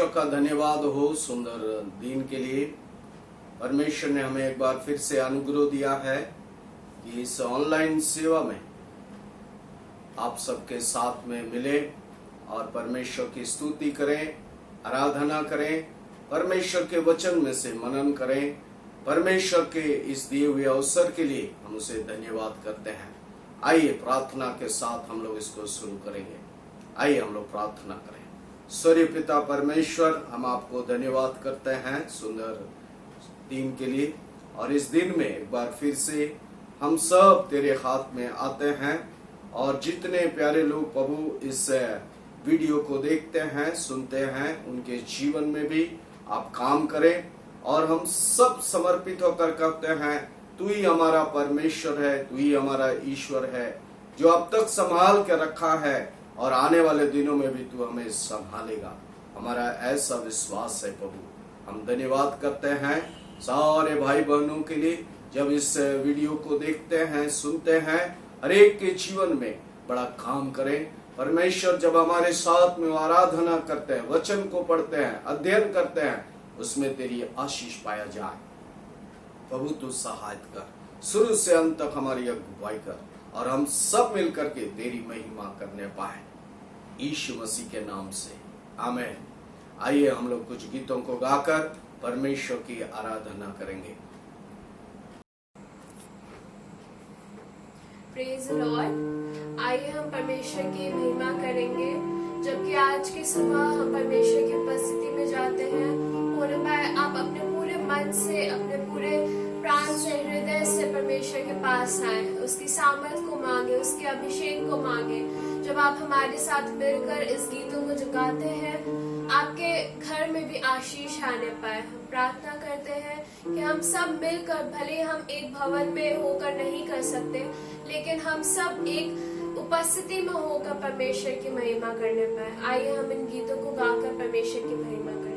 परमेश्वर का धन्यवाद हो सुंदर दिन के लिए। परमेश्वर ने हमें एक बार फिर से अनुग्रह दिया है कि इस ऑनलाइन सेवा में आप सबके साथ में मिले और परमेश्वर की स्तुति करें, आराधना करें, परमेश्वर के वचन में से मनन करें। परमेश्वर के इस दिए हुए अवसर के लिए हम उसे धन्यवाद करते हैं। आइए प्रार्थना के साथ हम लोग इसको शुरू करेंगे। आइए हम लोग प्रार्थना करें। स्वर्गीय पिता परमेश्वर, हम आपको धन्यवाद करते हैं सुंदर दिन के लिए, और इस दिन में एक बार फिर से हम सब तेरे हाथ में आते हैं। और जितने प्यारे लोग प्रभु इस वीडियो को देखते हैं, सुनते हैं, उनके जीवन में भी आप काम करें। और हम सब समर्पित होकर कहते हैं, तू ही हमारा परमेश्वर है, तू ही हमारा ईश्वर है, जो अब तक संभाल के रखा है और आने वाले दिनों में भी तू हमें संभालेगा। हमारा ऐसा विश्वास है प्रभु। हम धन्यवाद करते हैं सारे भाई बहनों के लिए, जब इस वीडियो को देखते हैं, सुनते हैं, हर एक के जीवन में बड़ा काम करें। परमेश्वर जब हमारे साथ में आराधना करते हैं, वचन को पढ़ते हैं, अध्ययन करते हैं, उसमें तेरी आशीष पाया जाए। प्रभु तू सहायता कर, शुरू से अंत तक हमारी अगुवाई कर, और हम सब मिलकर के तेरी महिमा करने पाए, यीशु मसीह के नाम से, आमीन। आइए हम लोग कुछ गीतों को गाकर परमेश्वर की आराधना करेंगे। Praise Lord. आइए हम परमेश्वर की महिमा करेंगे। जबकि आज की सुबह हम परमेश्वर की उपस्थिति में जाते हैं, आप अपने पूरे मन से, अपने पूरे प्राण से, हृदय से परमेश्वर के पास आए, उसकी सामर्थ को मांगे, उसके अभिषेक को मांगे। जब आप हमारे साथ मिलकर इस गीतों को जो गाते हैं, आपके घर में भी आशीष आने पाए। हम प्रार्थना करते हैं कि हम सब मिलकर, भले हम एक भवन में होकर नहीं कर सकते, लेकिन हम सब एक उपस्थिति में होकर परमेश्वर की महिमा करने पाए। आइए हम इन गीतों को गाकर परमेश्वर की महिमा करेंगे।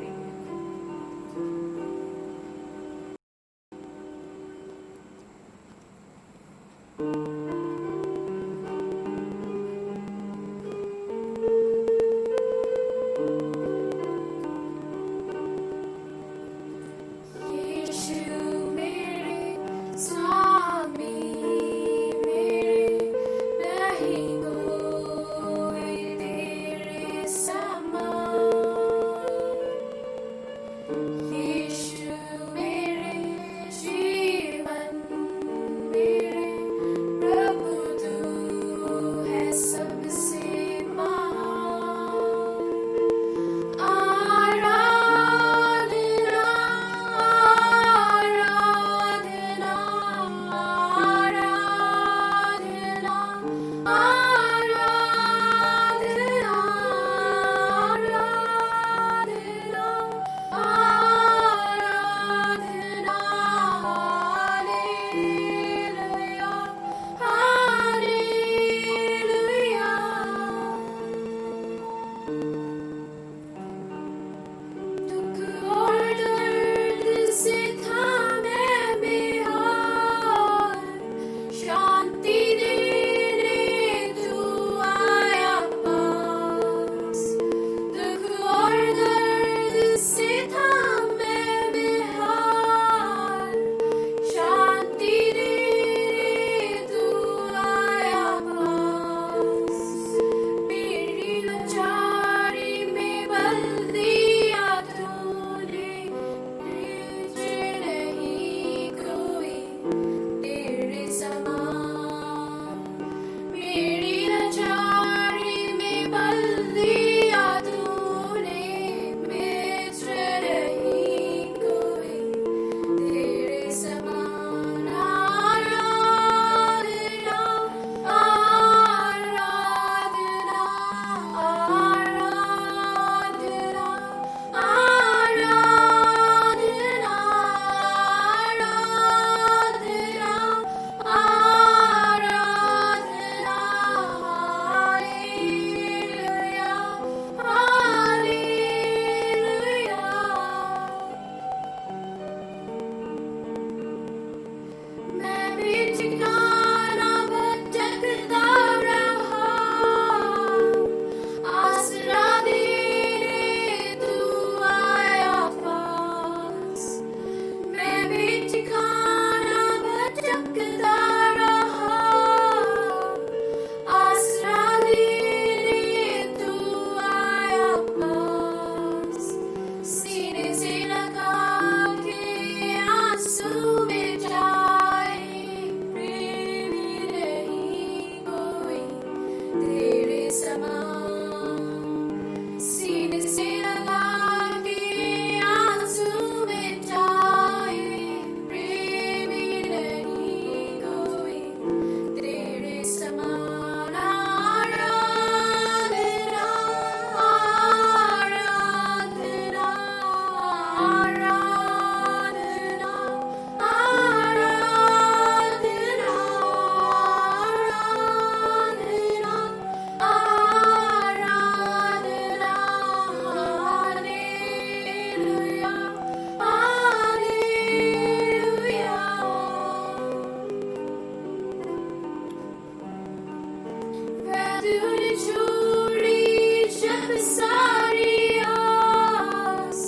छोड़ी जब सारी आस,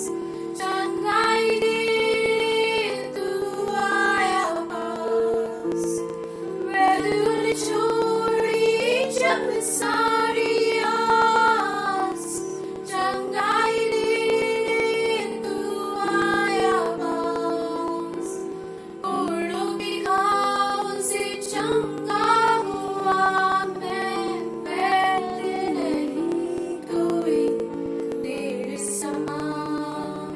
चंगाई दे तू आया पास। वेदन छोड़ी जब सारी आस, चंगाई दे तू आया पास। कोड़ों की घाव से चंगा हुआ मैं, वैद्य नहीं कोई तेरे समान।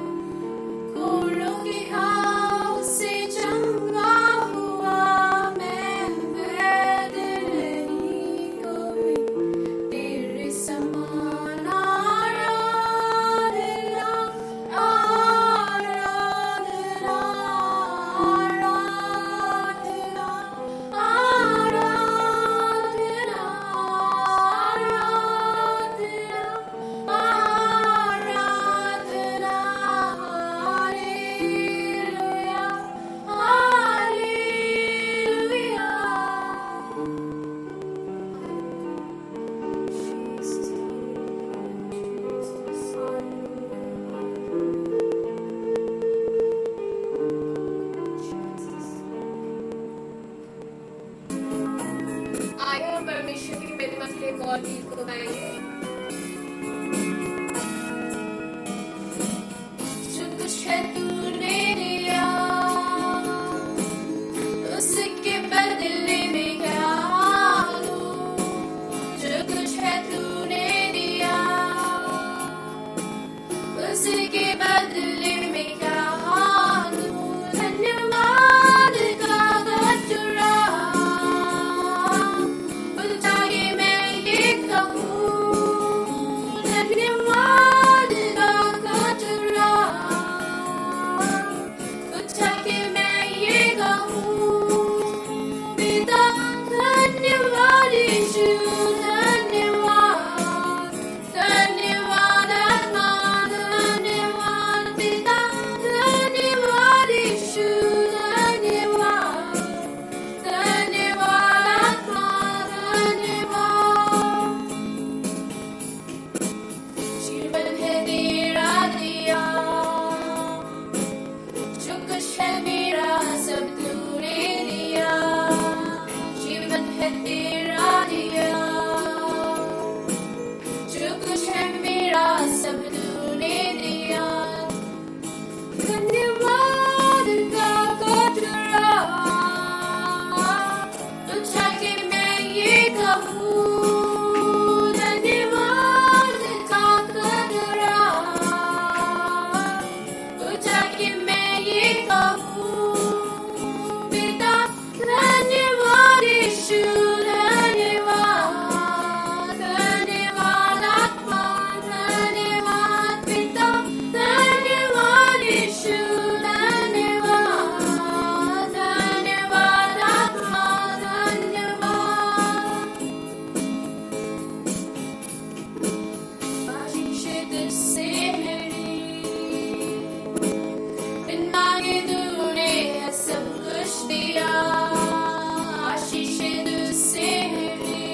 कोड़ों की घाव से चंगा हुआ मैं, वैद्य नहीं कोई तेरे समान। आराधना आराधना आराधना आराधना आराधना हालेलुया हालेलुया। आइए हम परमेश्वर की महिमा के लिए एक और गीत को गाएंगे। जो कुछ है तूने दिया, उसके बदले में क्या दूं? जो कुछ है तूने दिया, उसके बदले में क्या दूं? धन्यवाद का गजरा उठा के मैं ये कहूँ, धन्यवाद का गजरा उठा के मैं ये कहूँ। पिता धन्यवाद, यीशु धन्यवाद, धन्यवाद आत्मा धन्यवाद, पिता धन्यवाद, यीशु धन्यवाद, धन्यवाद आत्मा धन्यवाद। जीवन है तेरा दिया, जो कुछ है मेरा सब तूने दिया। जीवन है तेरा दिया, जो कुछ है मेरा सब तूने दिया। धन्यवाद का गजरा उठा के मैं ये कहूँ, धन्यवाद का गजरा उठा के मैं ये कहूँ। पिता धन्यवाद, यीशु धन्यवाद, धन्यवाद आत्मा धन्यवाद, पिता धन्यवाद, यीशु धन्यवाद, धन्यवाद आत्मा धन्यवाद। आशीष तुझसे मिली, बिन मांगे तूने सब कुछ दिया। आशीष तुझसे मिली,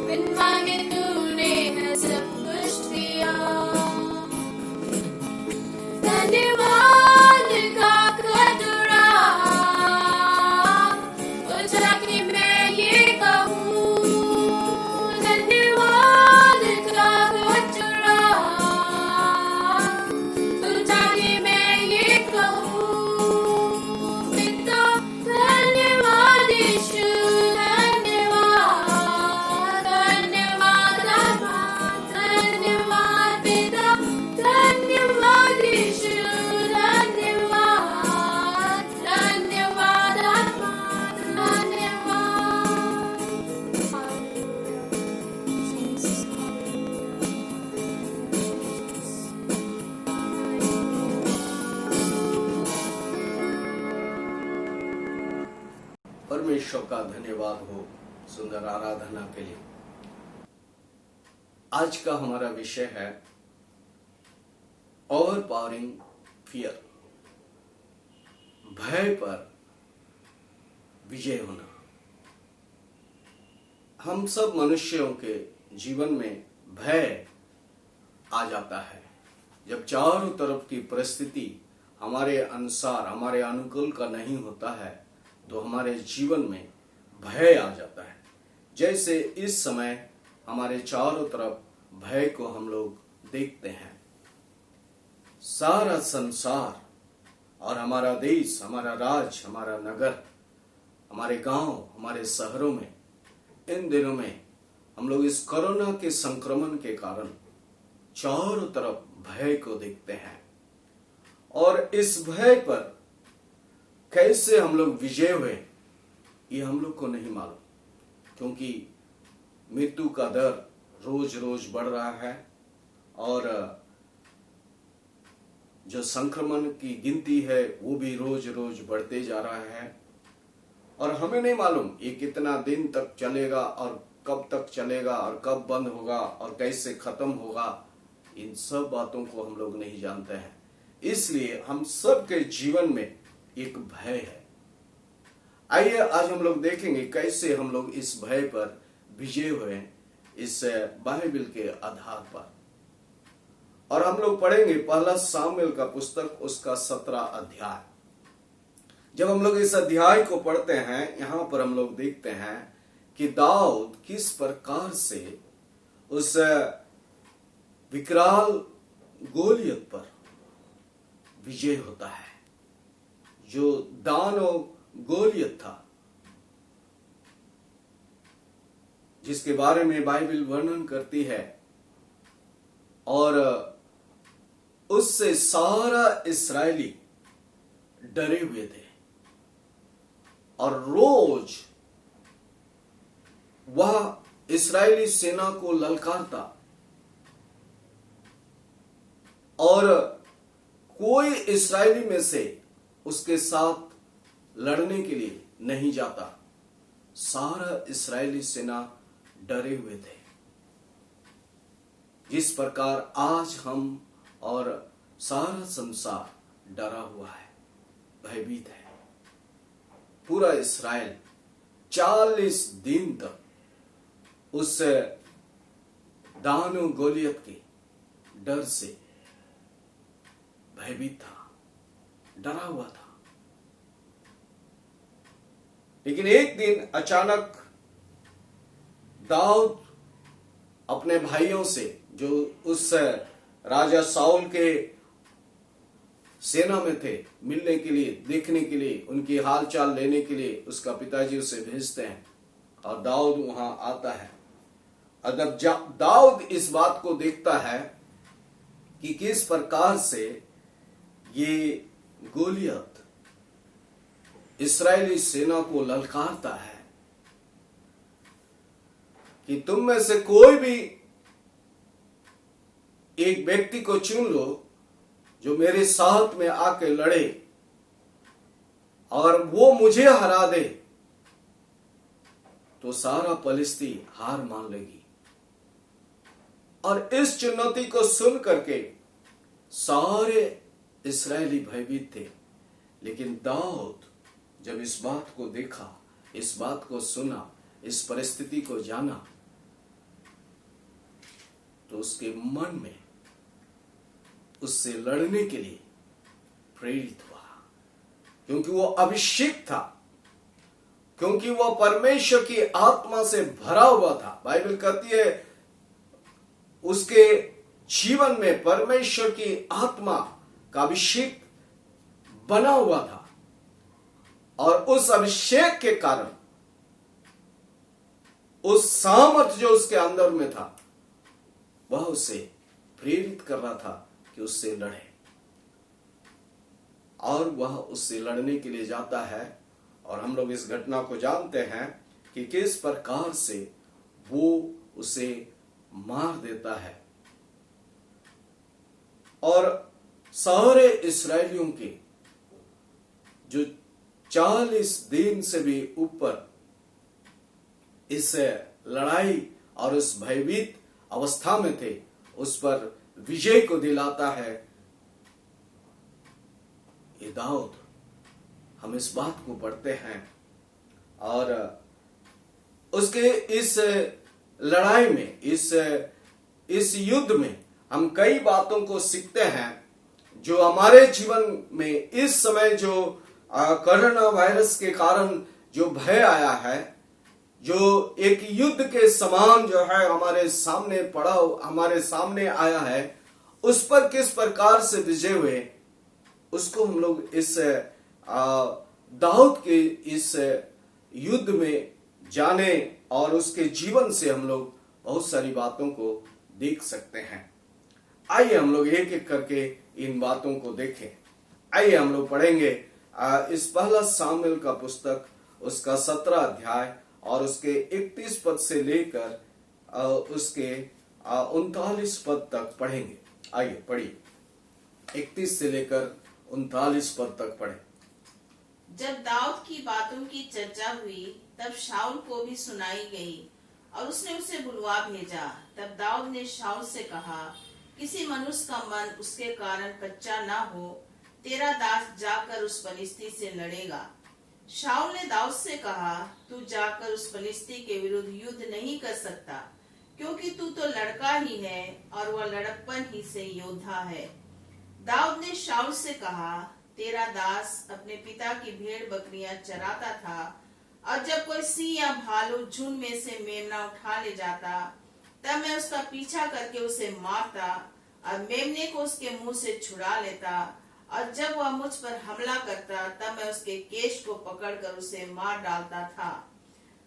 बिन मांगे तूने सब कुछ दिया। धन्यवाद का गजरा उठा के मैं ये कहूँ, धन्यवाद का गजरा उठा के मैं ये कहूँ। पिता धन्यवाद, यीशु धन्यवाद, धन्यवाद आत्मा धन्यवाद, पिता धन्यवाद, यीशु धन्यवाद, धन्यवाद आत्मा परमेश्वर का धन्यवाद हो सुंदर आराधना के लिए। आज का हमारा विषय है ओवरपावरिंग फियर, भय पर विजय होना। हम सब मनुष्यों के जीवन में भय आ जाता है। जब चारों तरफ की परिस्थिति हमारे अनुसार, हमारे अनुकूल का नहीं होता है, तो हमारे जीवन में भय आ जाता है। जैसे इस समय हमारे चारों तरफ भय को हम लोग देखते हैं। सारा संसार और हमारा देश, हमारा राज्य, हमारा नगर, हमारे गांव, हमारे शहरों में इन दिनों में हम लोग इस कोरोना के संक्रमण के कारण चारों तरफ भय को देखते हैं। और इस भय पर कैसे हम लोग विजय हुए, ये हम लोग को नहीं मालूम, क्योंकि मृत्यु का दर रोज रोज बढ़ रहा है और जो संक्रमण की गिनती है वो भी रोज रोज बढ़ते जा रहा है। और हमें नहीं मालूम ये कितना दिन तक चलेगा और कब तक चलेगा और कब बंद होगा और कैसे खत्म होगा, इन सब बातों को हम लोग नहीं जानते हैं। इसलिए हम सब के जीवन में एक भय है। आइए आज हम लोग देखेंगे कैसे हम लोग इस भय पर विजय हुए, इस बाइबल के आधार पर। और हम लोग पढ़ेंगे पहला सामुएल का पुस्तक, उसका 17 अध्याय। जब हम लोग इस अध्याय को पढ़ते हैं, यहां पर हम लोग देखते हैं कि दाऊद किस प्रकार से उस विकराल गोलियत पर विजय होता है। जो दानव गोलियत था, जिसके बारे में बाइबल वर्णन करती है, और उससे सारा इस्राएली डरे हुए थे और रोज वह इस्राएली सेना को ललकारता और कोई इस्राएली में से उसके साथ लड़ने के लिए नहीं जाता। सारा इस्राएली सेना डरे हुए थे। जिस प्रकार आज हम और सारा संसार डरा हुआ है, भयभीत है। पूरा इस्राएल 40 दिन तक उस दानो गोलियत के डर से भयभीत था, डरा हुआ था। लेकिन एक दिन अचानक दाऊद अपने भाइयों से, जो उस राजा साउल के सेना में थे, मिलने के लिए, देखने के लिए, उनकी हालचाल लेने के लिए उसका पिताजी उसे भेजते हैं और दाऊद वहां आता है। और जब दाऊद इस बात को देखता है कि किस प्रकार से ये गोलियत इस्राएली सेना को ललकारता है कि तुम में से कोई भी एक व्यक्ति को चुन लो जो मेरे साथ में आके लड़े, और वो मुझे हरा दे तो सारा फलिस्ती हार मान लेगी। और इस चुनौती को सुन करके सारे इस्राएली भयभीत थे। लेकिन दाऊद जब इस बात को देखा, इस बात को सुना, इस परिस्थिति को जाना, तो उसके मन में उससे लड़ने के लिए प्रेरित हुआ, क्योंकि वो अभिषेक था, क्योंकि वो परमेश्वर की आत्मा से भरा हुआ था। बाइबल कहती है उसके जीवन में परमेश्वर की आत्मा का अभिषेक बना हुआ था, और उस अभिषेक के कारण, उस सामर्थ जो उसके अंदर में था, वह उसे प्रेरित कर रहा था कि उससे लड़े। और वह उससे लड़ने के लिए जाता है। और हम लोग इस घटना को जानते हैं कि किस प्रकार से वो उसे मार देता है। और सारे इस्राएलियों के जो 40 दिन से भी ऊपर इस लड़ाई और उस भयभीत अवस्था में थे, उस पर विजय को दिलाता है ये दाऊद। हम इस बात को पढ़ते हैं और उसके इस लड़ाई में, इस युद्ध में हम कई बातों को सीखते हैं जो हमारे जीवन में इस समय जो कोरोना वायरस के कारण जो भय आया है, जो एक युद्ध के समान जो है हमारे सामने आया है, उस पर किस प्रकार से विजय हुए, उसको हम लोग इस दाऊद के इस युद्ध में जाने और उसके जीवन से हम लोग बहुत सारी बातों को देख सकते हैं। आइए हम लोग एक एक करके इन बातों को देखें। आइए हम लोग पढ़ेंगे इस पहला सामुएल का पुस्तक, उसका 17 अध्याय और उसके 31 पद से लेकर उसके 39 पद तक पढ़ेंगे। आइए पढ़िए, 31 से लेकर 39 पद तक पढ़े। जब दाऊद की बातों की चर्चा हुई तब शाऊल को भी सुनाई गई और उसने उसे बुलवा भेजा। तब दाऊद ने शाऊल से कहा, किसी मनुष्य का मन उसके कारण कच्चा ना हो, तेरा दास जाकर उस फलिस्ती से लड़ेगा। शाऊल ने दाऊद से कहा, तू जाकर उस फलिस्ती के विरुद्ध युद्ध नहीं कर सकता, क्योंकि तू तो लड़का ही है और वह लड़कपन ही से योद्धा है। दाऊद ने शाऊल से कहा, तेरा दास अपने पिता की भेड़ बकरियां चराता था, और जब कोई सिंह या भालू झुंड में से मेमना उठा ले जाता, तब मैं उसका पीछा करके उसे मारता और मेमने को उसके मुंह से छुड़ा लेता, और जब वह मुझ पर हमला करता तब मैं उसके केश को पकड़कर उसे मार डालता था।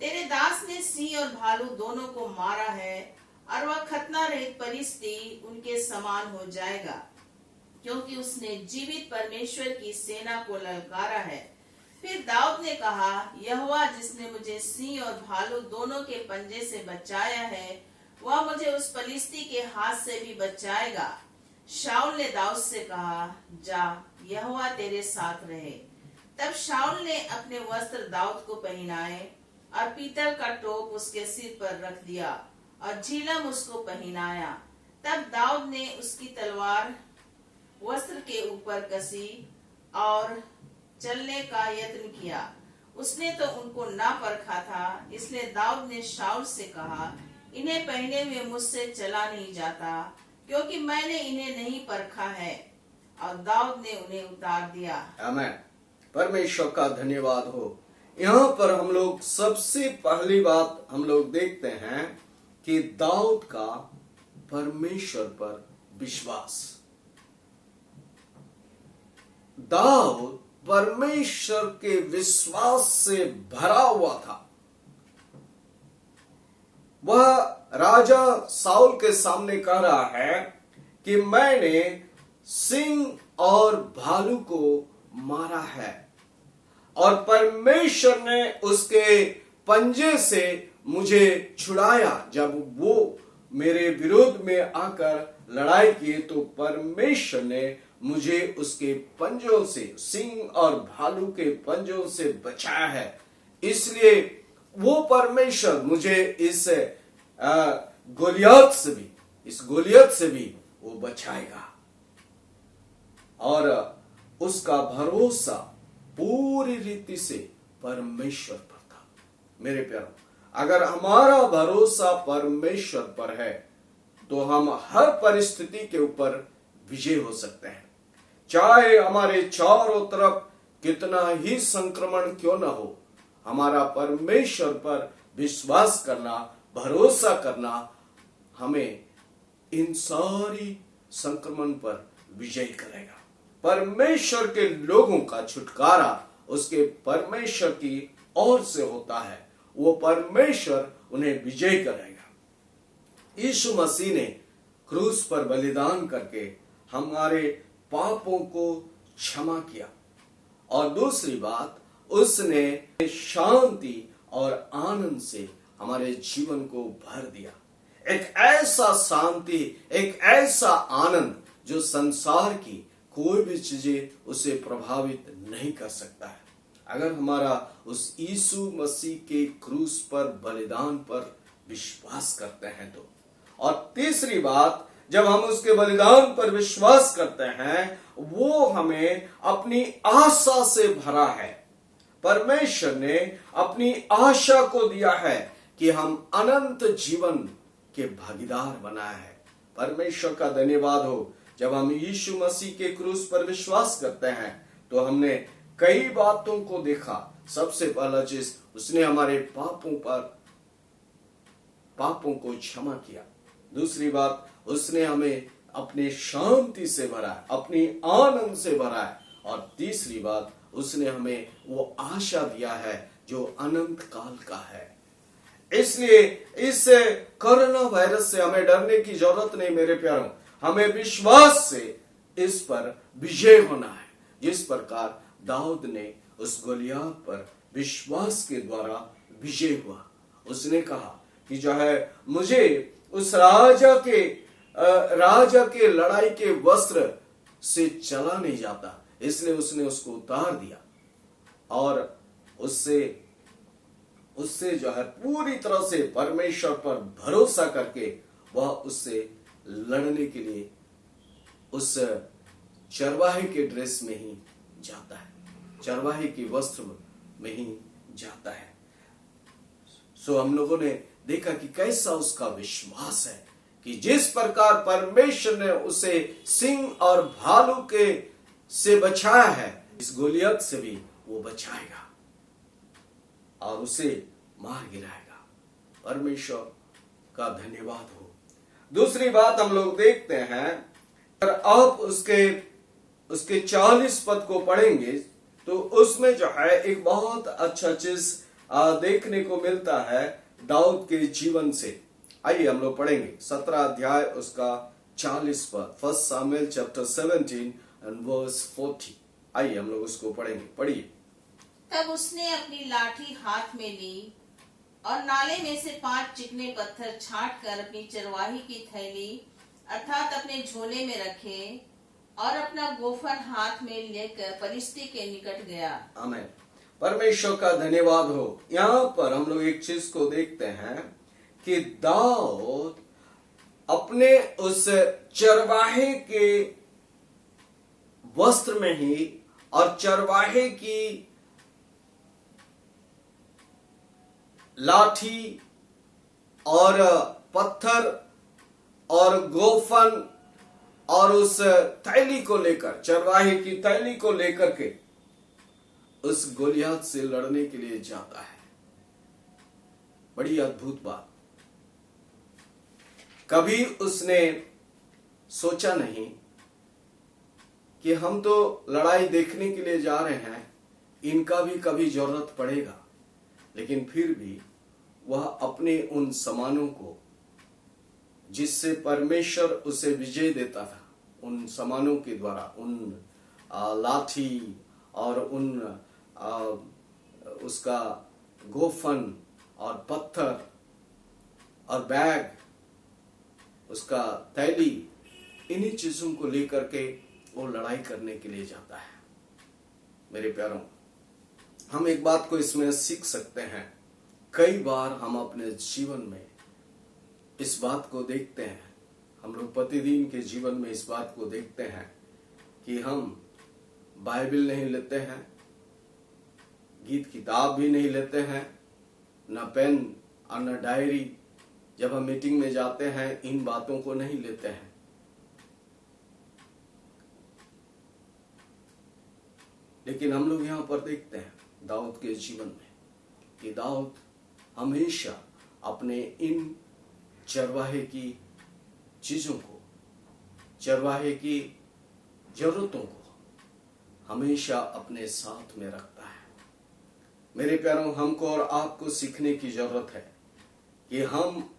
तेरे दास ने सिंह और भालू दोनों को मारा है, और वह खतना रहित फलिस्ती उनके समान हो जाएगा, क्योंकि उसने जीवित परमेश्वर की सेना को ललकारा है। फिर दाऊद ने कहा, यहोवा जिसने मुझे सिंह और भालू दोनों के पंजे से बचाया है, वह मुझे उस फलिस्ती के हाथ से भी बचाएगा। शाऊल ने दाऊद से कहा, जा, यहोवा तेरे साथ रहे। तब शाऊल ने अपने वस्त्र दाऊद को पहनाए और पीतल का टोप उसके सिर पर रख दिया और झिलम उसको पहनाया। तब दाऊद ने उसकी तलवार वस्त्र के ऊपर कसी और चलने का यत्न किया। उसने तो उनको ना परखा था, इसलिए दाऊद ने शाऊल से कहा, इन्हें पहने हुए मुझसे चला नहीं जाता, क्योंकि मैंने इन्हें नहीं परखा है। और दाऊद ने उन्हें उतार दिया। आमीन। परमेश्वर का धन्यवाद हो। यहाँ पर हम लोग सबसे पहली बात हम लोग देखते हैं कि दाऊद का परमेश्वर पर विश्वास। दाऊद परमेश्वर के विश्वास से भरा हुआ था। वह राजा साउल के सामने कह रहा है कि मैंने सिंह और भालू को मारा है और परमेश्वर ने उसके पंजे से मुझे छुड़ाया। जब वो मेरे विरोध में आकर लड़ाई किए तो परमेश्वर ने मुझे उसके पंजों से, सिंह और भालू के पंजों से बचाया है। इसलिए वो परमेश्वर मुझे इस गोलियत से भी वो बचाएगा। और उसका भरोसा पूरी रीति से परमेश्वर पर था। मेरे प्यारों, अगर हमारा भरोसा परमेश्वर पर है तो हम हर परिस्थिति के ऊपर विजय हो सकते हैं। चाहे हमारे चारों तरफ कितना ही संक्रमण क्यों न हो, हमारा परमेश्वर पर विश्वास करना, भरोसा करना हमें इन सारी संक्रमण पर विजय करेगा। परमेश्वर के लोगों का छुटकारा उसके परमेश्वर की ओर से होता है। वो परमेश्वर उन्हें विजय करेगा। यीशु मसीह ने क्रूस पर बलिदान करके हमारे पापों को क्षमा किया। और दूसरी बात, उसने शांति और आनंद से हमारे जीवन को भर दिया। एक ऐसा शांति, एक ऐसा आनंद जो संसार की कोई भी चीजें उसे प्रभावित नहीं कर सकता है, अगर हमारा उस यीशु मसीह के क्रूस पर बलिदान पर विश्वास करते हैं तो। और तीसरी बात, जब हम उसके बलिदान पर विश्वास करते हैं, वो हमें अपनी आशा से भरा है। परमेश्वर ने अपनी आशा को दिया है कि हम अनंत जीवन के भागीदार बनाए हैं। परमेश्वर का धन्यवाद हो। जब हम यीशु मसीह के क्रूस पर विश्वास करते हैं तो हमने कई बातों को देखा। सबसे पहला चीज, उसने हमारे पापों को क्षमा किया। दूसरी बात, उसने हमें अपनी शांति से भरा है, अपनी आनंद से भरा है। और तीसरी बात, उसने हमें वो आशा दिया है जो अनंत काल का है। इसलिए इस कोरोना वायरस से हमें डरने की जरूरत नहीं मेरे प्यारों। हमें विश्वास से इस पर विजय होना है। जिस प्रकार दाऊद ने उस गोलियत पर विश्वास के द्वारा विजय हुआ। उसने कहा कि जो है मुझे उस राजा के लड़ाई के वस्त्र से चला नहीं जाता, इसलिए उसने उसको उतार दिया और उससे जो है पूरी तरह से परमेश्वर पर भरोसा करके वह उससे लड़ने के लिए उस चरवाहे के ड्रेस में ही जाता है, चरवाहे के वस्त्र में ही जाता है। सो हम लोगों ने देखा कि कैसा उसका विश्वास है कि जिस प्रकार परमेश्वर ने उसे सिंह और भालू के से बचाया है, इस गोलियत से भी वो बचाएगा और उसे मार गिराएगा। परमेश्वर का धन्यवाद हो। दूसरी बात हम लोग देखते हैं, अगर आप उसके 40 पद को पढ़ेंगे तो उसमें जो है एक बहुत अच्छा चीज देखने को मिलता है दाऊद के जीवन से। आइए हम लोग पढ़ेंगे 17 अध्याय उसका 40 पद, 1 सामुएल चैप्टर 17 and verse 40। आइए हम लोग उसको पढ़ेंगे। पढ़िए। तब उसने अपनी लाठी हाथ में ली और नाले में से 5 चिकने पत्थर छांट कर अपनी चरवाही की थैली अर्थात अपने झोले में रखे और अपना गोफन हाथ में लेकर फलिश्ती के निकट गया। आमीन। परमेश्वर का धन्यवाद हो। यहाँ पर हम लोग एक चीज को देखते हैं कि दाऊद अपने उस चरवाहे के वस्त्र में ही और चरवाहे की लाठी और पत्थर और गोफन और उस थैली को लेकर, चरवाहे की थैली को लेकर के उस गोलियत से लड़ने के लिए जाता है। बड़ी अद्भुत बात। कभी उसने सोचा नहीं कि हम तो लड़ाई देखने के लिए जा रहे हैं, इनका भी कभी जरूरत पड़ेगा, लेकिन फिर भी वह अपने उन सामानों को जिससे परमेश्वर उसे विजय देता था, उन सामानों के द्वारा, उन लाठी और उन उसका गोफन और पत्थर और बैग, उसका थैली, इन्हीं चीजों को लेकर के वो लड़ाई करने के लिए जाता है। मेरे प्यारों, हम एक बात को इसमें सीख सकते हैं। कई बार हम अपने जीवन में इस बात को देखते हैं, हम लोग प्रतिदिन के जीवन में इस बात को देखते हैं कि हम बाइबल नहीं लेते हैं, गीत किताब भी नहीं लेते हैं, न पेन और न डायरी। जब हम मीटिंग में जाते हैं इन बातों को नहीं लेते हैं। लेकिन हम लोग यहां पर देखते हैं दाऊद के जीवन में कि दाऊद हमेशा अपने इन चरवाहे की चीजों को, चरवाहे की जरूरतों को हमेशा अपने साथ में रखता है। मेरे प्यारों, हमको और आपको सीखने की जरूरत है कि हम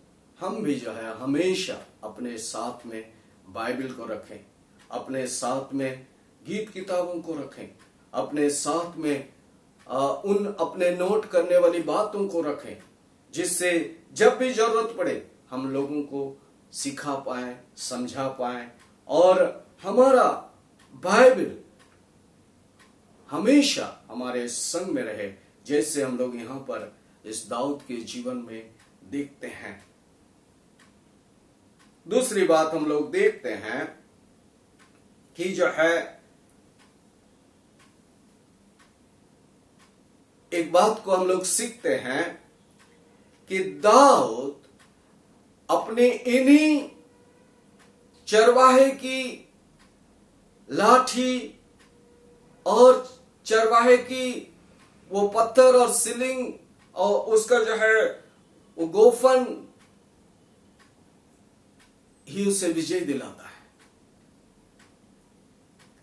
भी जो है हमेशा अपने साथ में बाइबल को रखें, अपने साथ में गीत किताबों को रखें, अपने साथ में उन अपने नोट करने वाली बातों को रखें, जिससे जब भी जरूरत पड़े हम लोगों को सिखा पाए, समझा पाए और हमारा बाइबल हमेशा हमारे संग में रहे, जैसे हम लोग यहां पर इस दाऊद के जीवन में देखते हैं। दूसरी बात हम लोग देखते हैं कि जो है एक बात को हम लोग सीखते हैं कि दाऊद अपने इन्हीं चरवाहे की लाठी और चरवाहे की वो पत्थर और सिलिंग और उसका जो है वो गोफन ही उसे विजय दिलाता है।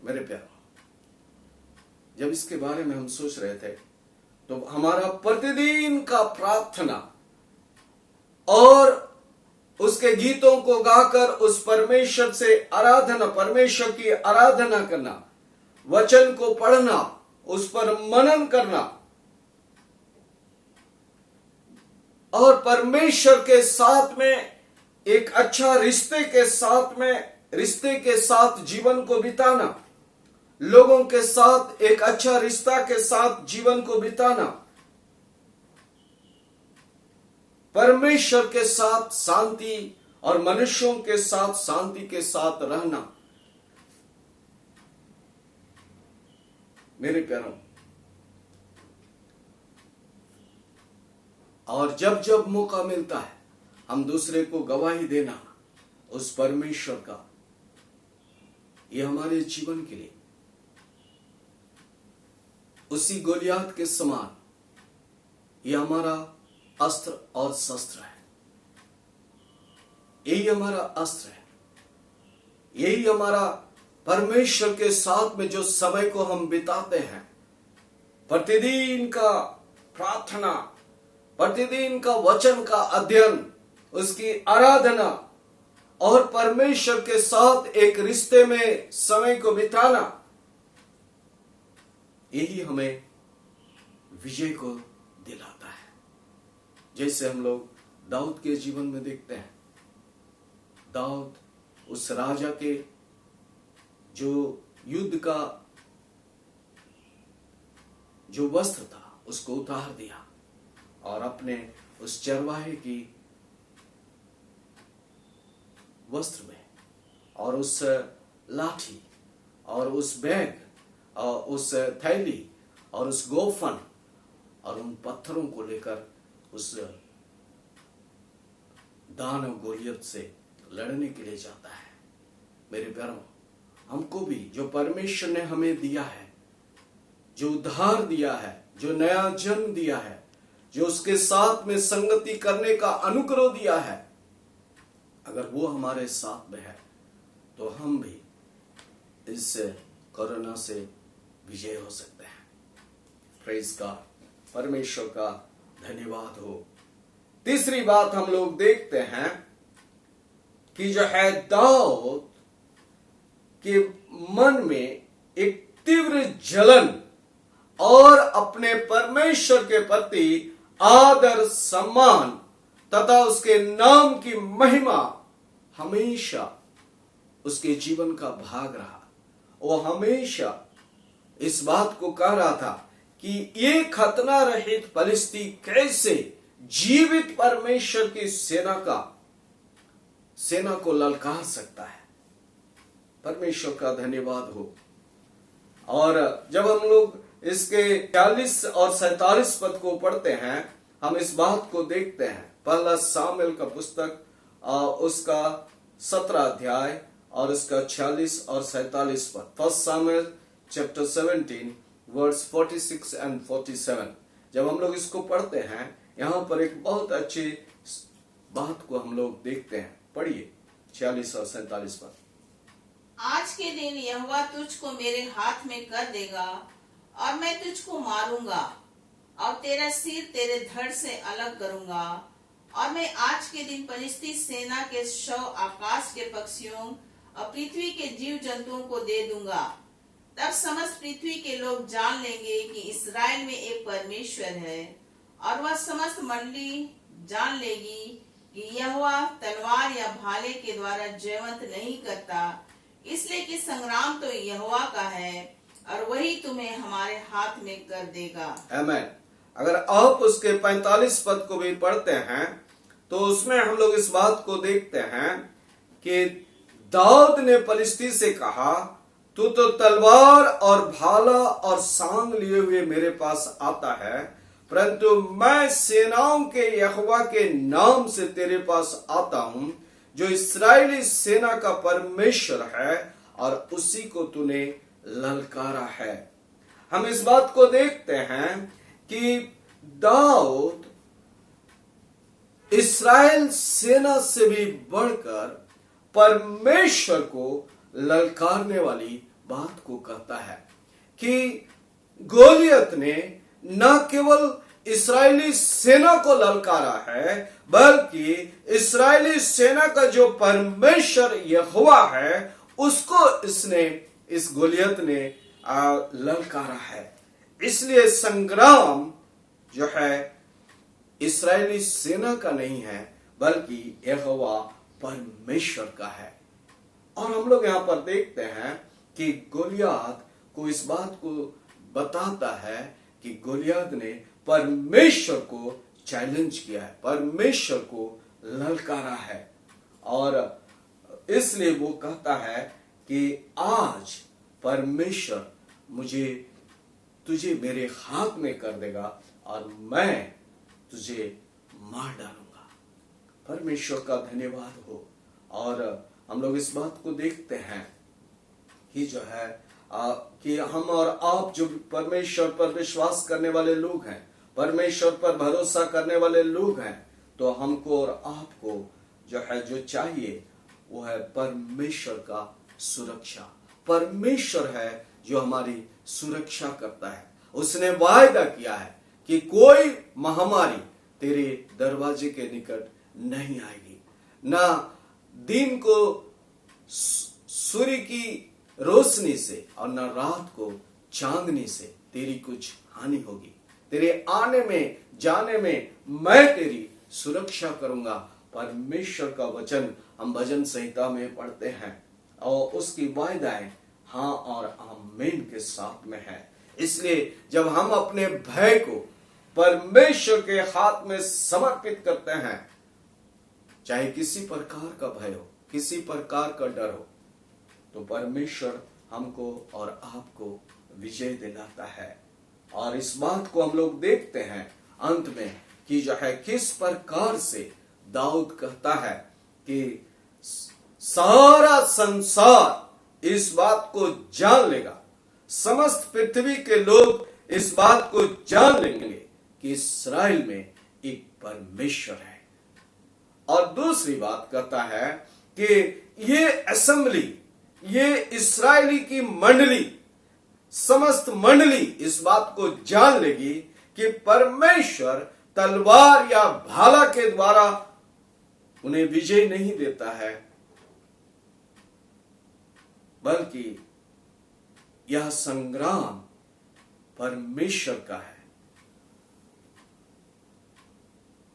मेरे प्यारो, जब इसके बारे में हम सोच रहे थे तो हमारा प्रतिदिन का प्रार्थना और उसके गीतों को गाकर उस परमेश्वर से आराधना, परमेश्वर की आराधना करना, वचन को पढ़ना, उस पर मनन करना और परमेश्वर के साथ में एक अच्छा रिश्ते के साथ जीवन को बिताना, लोगों के साथ एक अच्छा रिश्ता के साथ जीवन को बिताना, परमेश्वर के साथ शांति और मनुष्यों के साथ शांति के साथ रहना। मेरे प्यारों, और जब जब मौका मिलता है हम दूसरे को गवाही देना उस परमेश्वर का, ये हमारे जीवन के लिए उसी गोलियात के समान ये हमारा अस्त्र और शस्त्र है। यही हमारा अस्त्र है, यही हमारा परमेश्वर के साथ में जो समय को हम बिताते हैं, प्रतिदिन का प्रार्थना, प्रतिदिन का वचन का अध्ययन, उसकी आराधना और परमेश्वर के साथ एक रिश्ते में समय को बिताना, यही हमें विजय को दिलाता है। जैसे हम लोग दाऊद के जीवन में देखते हैं, दाऊद उस राजा के जो युद्ध का जो वस्त्र था उसको उतार दिया और अपने उस चरवाहे की वस्त्र में और उस लाठी और उस बैग और उस थैली और उस गोफन और उन पत्थरों को लेकर उस दानव गोलियत से लड़ने के लिए जाता है। मेरे प्यारों, हमको भी जो परमेश्वर ने हमें दिया है, जो उद्धार दिया है, जो नया जन्म दिया है, जो उसके साथ में संगति करने का अनुग्रह दिया है, अगर वो हमारे साथ में है तो हम भी इस कोरोना से विजय हो सकते हैं। प्रेज गॉड, परमेश्वर का धन्यवाद हो। तीसरी बात हम लोग देखते हैं कि जो है दाऊद के मन में एक तीव्र जलन और अपने परमेश्वर के प्रति आदर सम्मान तथा उसके नाम की महिमा हमेशा उसके जीवन का भाग रहा। वो हमेशा इस बात को कह रहा था कि ये खतना रहित फलिस्ती कैसे जीवित परमेश्वर की सेना को ललकार सकता है। परमेश्वर का धन्यवाद हो। और जब हम लोग इसके 40 और 47 पद को पढ़ते हैं, हम इस बात को देखते हैं। पहला सामुएल का पुस्तक उसका 17 अध्याय और उसका 46 और 47 पद। First Samuel chapter 17 verse 46 and 47। जब हम लोग इसको पढ़ते हैं, यहाँ पर एक बहुत अच्छी बात को हम लोग देखते हैं। पढ़िए 46 और 47 पद। आज के दिन यहोवा तुझको मेरे हाथ में कर देगा और मैं तुझको मारूंगा और तेरा सिर तेरे धड़ से अलग करूंगा, और मैं आज के दिन फलिस्ती सेना के शव आकाश के पक्षियों और पृथ्वी के जीव जंतुओं को दे दूंगा। तब समस्त पृथ्वी के लोग जान लेंगे कि इस्राएल में एक परमेश्वर है, और वह समस्त मंडली जान लेगी कि यहोवा तलवार या भाले के द्वारा जयवंत नहीं करता, इसलिए कि संग्राम तो यहोवा का है और वही तुम्हें हमारे हाथ में कर देगा। आमीन। अगर आप उसके 45 पद को भी पढ़ते हैं तो उसमें हम लोग इस बात को देखते हैं कि दाऊद ने फलिस्ती से कहा, तू तो तलवार और भाला और सांग लिए हुए मेरे पास आता है, परंतु मैं सेनाओं के यहोवा के नाम से तेरे पास आता हूं, जो इस्राएली सेना का परमेश्वर है, और उसी को तूने ललकारा है। हम इस बात को देखते हैं कि दाऊद इस्राएल सेना से भी बढ़कर परमेश्वर को ललकारने वाली बात को कहता है कि गोलियत ने न केवल इस्राएली सेना को ललकारा है, बल्कि इस्राएली सेना का जो परमेश्वर यहोवा है उसको इस गोलियत ने ललकारा है। इसलिए संग्राम जो है इस्राएली सेना का नहीं है, बल्कि यहोवा परमेश्वर का है। और हम लोग यहां पर देखते हैं कि गोलियत को इस बात को बताता है कि गोलियत ने परमेश्वर को चैलेंज किया है, परमेश्वर को ललकारा है, और इसलिए वो कहता है कि आज परमेश्वर तुझे मेरे हाथ में कर देगा और मैं तुझे मार डालूंगा। परमेश्वर का धन्यवाद हो। और हम लोग इस बात को देखते हैं कि जो है कि हम और आप जो परमेश्वर पर विश्वास करने वाले लोग हैं, परमेश्वर पर भरोसा करने वाले लोग हैं, तो हमको और आपको जो चाहिए वो है परमेश्वर का सुरक्षा। परमेश्वर है जो हमारी सुरक्षा करता है। उसने वायदा किया है कि कोई महामारी तेरे दरवाजे के निकट नहीं आएगी, ना दिन को सूर्य की रोशनी से और न रात को चांदनी से तेरी कुछ हानि होगी। तेरे आने में जाने में मैं तेरी सुरक्षा करूंगा। परमेश्वर का वचन हम भजन संहिता में पढ़ते हैं और उसकी वायदाएं हाँ और आमीन के साथ में है। इसलिए जब हम अपने भय को परमेश्वर के हाथ में समर्पित करते हैं, चाहे किसी प्रकार का भय हो, किसी प्रकार का डर हो, तो परमेश्वर हमको और आपको विजय दिलाता है। और इस बात को हम लोग देखते हैं अंत में कि जो है किस प्रकार से दाऊद कहता है कि सारा संसार इस बात को जान लेगा, समस्त पृथ्वी के लोग इस बात को जान लेंगे कि इस्राएल में एक परमेश्वर है। और दूसरी बात कहता है कि ये असेंबली, ये इस्राएली की मंडली, समस्त मंडली इस बात को जान लेगी कि परमेश्वर तलवार या भाला के द्वारा उन्हें विजय नहीं देता है, बल्कि यह संग्राम परमेश्वर का है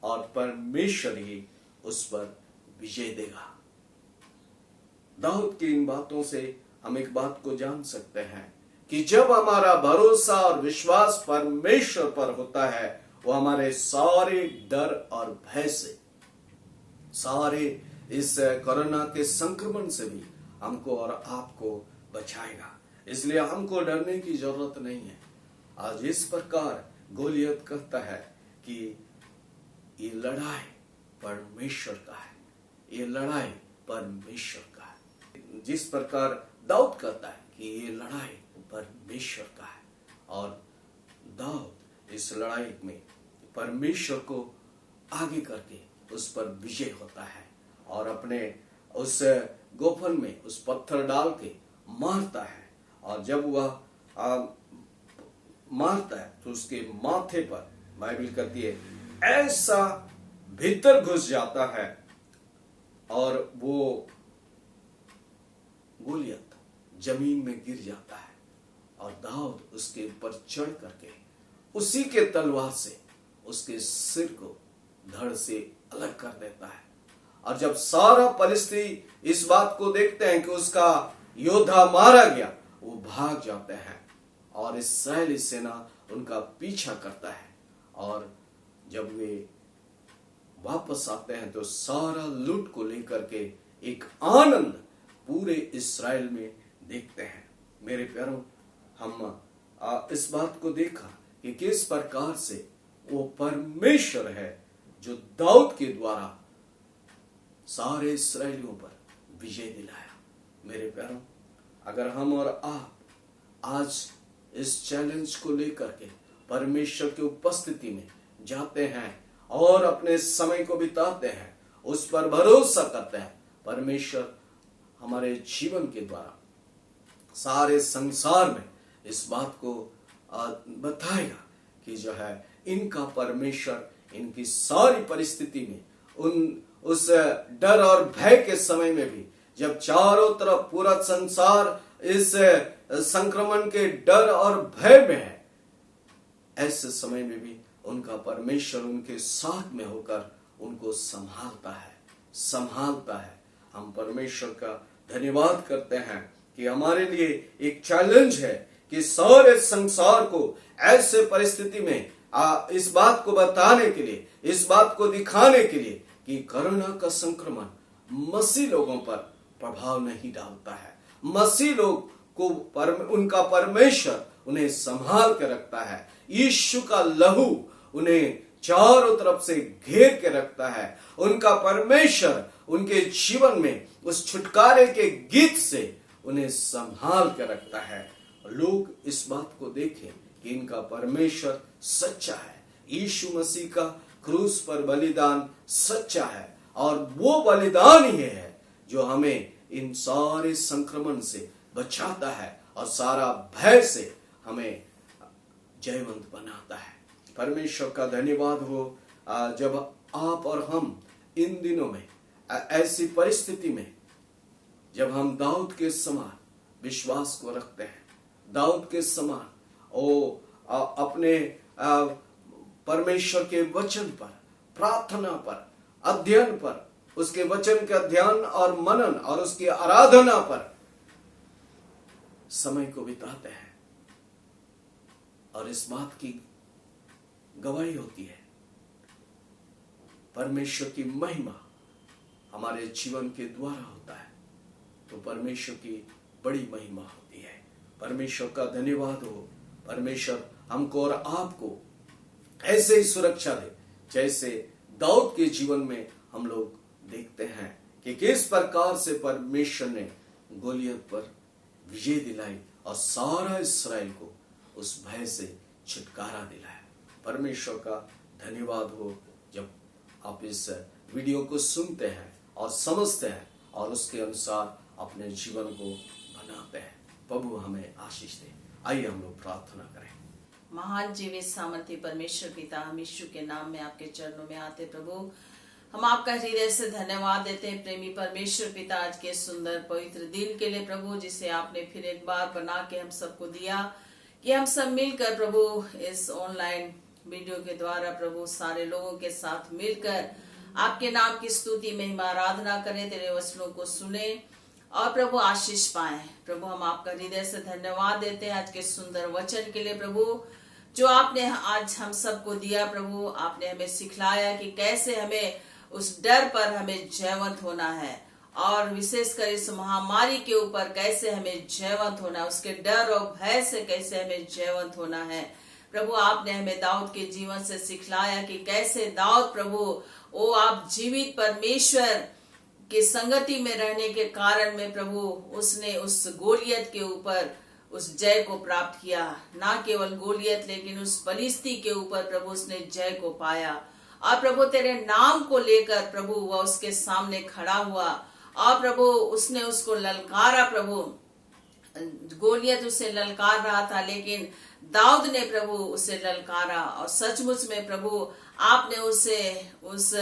और परमेश्वर ही उस पर विजय देगा। दाऊद की इन बातों से हम एक बात को जान सकते हैं कि जब हमारा भरोसा और विश्वास परमेश्वर पर होता है, वो हमारे सारे डर और भय से, सारे इस कोरोना के संक्रमण से भी हमको और आपको बचाएगा। इसलिए हमको डरने की जरूरत नहीं है। आज इस प्रकार गोलियत कहता है कि ये लड़ाई परमेश्वर का है, ये लड़ाई परमेश्वर का है। जिस प्रकार दाऊद कहता है कि ये लड़ाई परमेश्वर का है, और दाऊद इस लड़ाई में परमेश्वर को आगे करके उस पर विजय होता है और अपने उस गोफन में उस पत्थर डाल के मारता है। और जब वह मारता है तो उसके माथे पर बाइबल कहती है ऐसा भीतर घुस जाता है और वो गोलियत जमीन में गिर जाता है और दाऊद उसके ऊपर चढ़ करके उसी के तलवार से उसके सिर को धड़ से अलग कर देता है। और जब सारा परिस्थिति इस बात को देखते हैं कि उसका योद्धा मारा गया, वो भाग जाते हैं और इस्राएली सेना उनका पीछा करता है। और जब वे वापस आते हैं तो सारा लूट को लेकर के एक आनंद पूरे इस्राएल में देखते हैं। मेरे प्यारों, हम इस बात को देखा कि किस प्रकार से वो परमेश्वर है जो दाऊद के द्वारा सारे इस्राएलियों पर विजय दिलाया। मेरे प्यारों, अगर हम और आप आज इस चैलेंज को लेकर के परमेश्वर की उपस्थिति में जाते हैं और अपने समय को बिताते हैं, उस पर भरोसा करते हैं, परमेश्वर हमारे जीवन के द्वारा सारे संसार में इस बात को बताएगा कि जो है इनका परमेश्वर इनकी सारी परिस्थिति में उस डर और भय के समय में भी, जब चारों तरफ पूरा संसार इस संक्रमण के डर और भय में है, ऐसे समय में भी उनका परमेश्वर उनके साथ में होकर उनको संभालता है। हम परमेश्वर का धन्यवाद करते हैं कि हमारे लिए एक चैलेंज है कि सारे संसार को ऐसे परिस्थिति में इस बात को बताने के लिए, इस बात को दिखाने के लिए कि कोरोना का संक्रमण मसीह लोगों पर प्रभाव नहीं डालता है। मसीह लोग को उनका परमेश्वर उन्हें संभाल के रखता है। यीशु का लहू उन्हें चारों तरफ से घेर के रखता है। उनका परमेश्वर उनके जीवन में उस छुटकारे के गीत से उन्हें संभाल के रखता है। लोग इस बात को देखें कि इनका परमेश्वर सच्चा है। यीशु मसीह का क्रूस पर बलिदान सच्चा है और वो बलिदान ही है जो हमें इन सारे संक्रमण से बचाता है और सारा भय से हमें जयवंत बनाता है। परमेश्वर का धन्यवाद हो जब आप और हम इन दिनों में ऐसी परिस्थिति में जब हम दाऊद के समान विश्वास को रखते हैं, दाऊद के समान अपने परमेश्वर के वचन पर, प्रार्थना पर, अध्ययन पर, उसके वचन के अध्ययन और मनन और उसकी आराधना पर समय को बिताते हैं और इस बात की गवाही होती है, परमेश्वर की महिमा हमारे जीवन के द्वारा होता है, तो परमेश्वर की बड़ी महिमा होती है। परमेश्वर का धन्यवाद हो। परमेश्वर हमको और आपको ऐसे ही सुरक्षा दे जैसे दाऊद के जीवन में हम लोग देखते हैं कि किस प्रकार से परमेश्वर ने गोलियत पर विजय दिलाई और सारा इस्राएल को उस भय से छुटकारा दिलाया। परमेश्वर का धन्यवाद हो जब आप इस वीडियो को सुनते हैं और समझते हैं और उसके अनुसार अपने जीवन को बनाते हैं। प्रभु हमें आशीष दे। आइए हम लोग प्रार्थना करें। महान जीवित सामर्थी परमेश्वर पिता, हम यीशु के नाम में आपके चरणों में आते प्रभु, हम आपका हृदय से धन्यवाद देते हैं प्रेमी परमेश्वर पिता, आज के सुंदर पवित्र दिन के लिए प्रभु, जिसे आपने फिर एक बार बना के हम सबको दिया कि हम सब मिलकर प्रभु इस ऑनलाइन वीडियो के द्वारा प्रभु सारे लोगों के साथ मिलकर आपके नाम की स्तुति महिमा आराधना करें, तेरे वचनों को सुने और प्रभु आशीष पाए। प्रभु हम आपका हृदय से धन्यवाद देते हैं आज के सुंदर वचन के लिए प्रभु, जो आपने आज हम सबको दिया प्रभु। आपने हमें सिखलाया कि कैसे हमें उस डर पर हमें जयवंत होना है और विशेषकर इस महामारी के ऊपर कैसे हमें जयवंत होना है, उसके डर और भय से कैसे हमें जयवंत होना है। प्रभु आपने हमें दाऊद के जीवन से सिखलाया कि कैसे दाऊद प्रभु वो आप जीवित परमेश्वर की संगति में रहने के कारण में प्रभु उसने उस गोलियत के ऊपर उस जय को प्राप्त किया। ना केवल गोलियत लेकिन उस फलिस्ती के ऊपर प्रभु उसने जय को पाया और प्रभु तेरे नाम को लेकर प्रभु वह उसके सामने खड़ा हुआ और प्रभु उसने उसको ललकारा। प्रभु गोलियत उसे ललकार रहा था लेकिन दाऊद ने प्रभु उसे ललकारा और सचमुच में प्रभु आपने उसे उस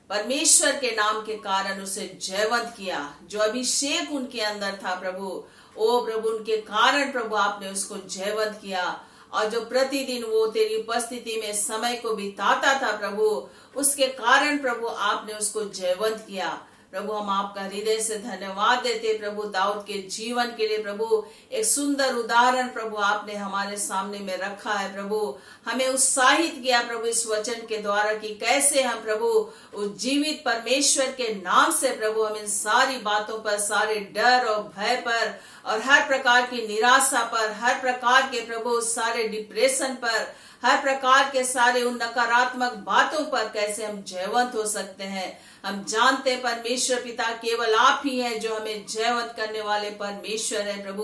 परमेश्वर के नाम के कारण उसे जयवंत किया। जो अभिषेक उनके अंदर था प्रभु, ओ प्रभु उनके कारण प्रभु आपने उसको जयवंत किया और जो प्रतिदिन वो तेरी उपस्थिति में समय को बिताता था प्रभु, उसके कारण प्रभु आपने उसको जयवंत किया। प्रभु हम आपका हृदय से धन्यवाद देते प्रभु दाऊद के जीवन के लिए। प्रभु एक सुंदर उदाहरण प्रभु आपने हमारे सामने में रखा है प्रभु, हमें उत्साहित किया प्रभु इस वचन के द्वारा कि कैसे हम प्रभु उस जीवित परमेश्वर के नाम से प्रभु हम इन सारी बातों पर, सारे डर और भय पर और हर प्रकार की निराशा पर, हर प्रकार के प्रभु सारे डिप्रेशन पर, हर प्रकार के सारे उन नकारात्मक बातों पर कैसे हम जयवंत हो सकते हैं। हम जानते हैं परमेश्वर पिता केवल आप ही हैं जो हमें जयवंत करने वाले परमेश्वर है प्रभु।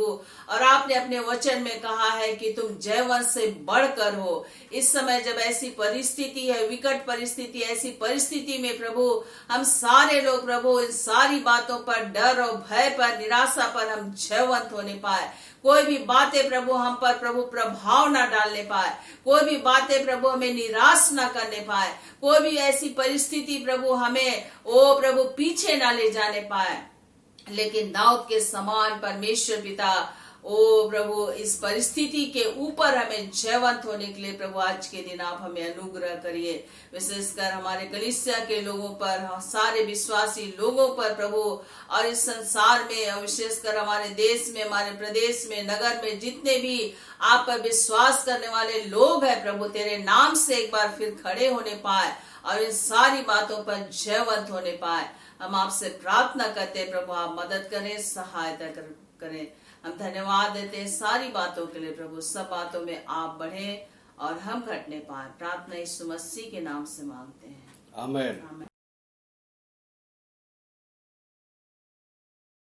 और आपने अपने वचन में कहा है कि तुम जयवंत से बढ़कर हो। इस समय जब ऐसी परिस्थिति है, विकट परिस्थिति, ऐसी परिस्थिति में प्रभु हम सारे लोग प्रभु इन सारी बातों पर, डर और भय पर, निराशा पर हम जयवंत होने पाए। कोई भी बातें प्रभु हम पर प्रभु प्रभाव ना डालने पाए, कोई भी बातें प्रभु हमें निराश ना करने पाए, कोई भी ऐसी परिस्थिति प्रभु हमें ओ प्रभु पीछे ना ले जाने पाए। लेकिन दाऊद के समान परमेश्वर पिता ओ प्रभु इस परिस्थिति के ऊपर हमें जयवंत होने के लिए प्रभु आज के दिन आप हमें अनुग्रह करिए। विशेषकर हमारे कलीसिया के लोगों पर, सारे विश्वासी लोगों पर प्रभु, और इस संसार में और विशेषकर हमारे देश में, हमारे प्रदेश में, नगर में जितने भी आप पर विश्वास करने वाले लोग हैं प्रभु, तेरे नाम से एक बार फिर खड़े होने पाए और इन सारी बातों पर जयवंत होने पाए। हम आपसे प्रार्थना करते हैं प्रभु, आप मदद करें, सहायता करें। हम धन्यवाद देते हैं सारी बातों के लिए प्रभु। सब बातों में आप बढ़े और हम घटने पाए। प्रार्थना यीशु मसीह के नाम से मांगते हैं, आमेन। आमेन।